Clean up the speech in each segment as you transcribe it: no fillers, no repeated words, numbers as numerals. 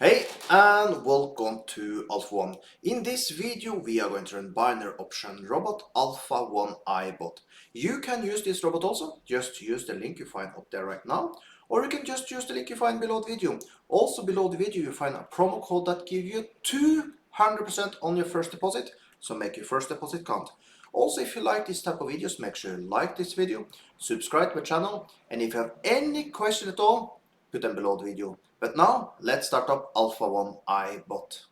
Hey and welcome to Alpha 1. In this video we are going to run binary option robot Alpha 1 iBot. You can use this robot also, just use the link you find up there right now, or you can just use the link you find below the video. Also below the video you find a promo code that gives you 200% on your first deposit, so make your first deposit count. Also, if you like this type of videos, make sure you like this video, subscribe to my channel, and if you have any question at all, put them below the video. But now, let's start up Alpha 1 iBot.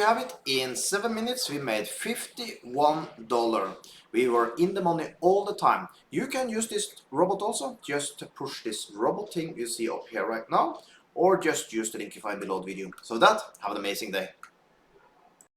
have it. In 7 minutes we made $51. We were in the money all the time. You can use this robot also. Just push this robot thing you see up here right now, or just use the link you find below the video. So with that, have an amazing day.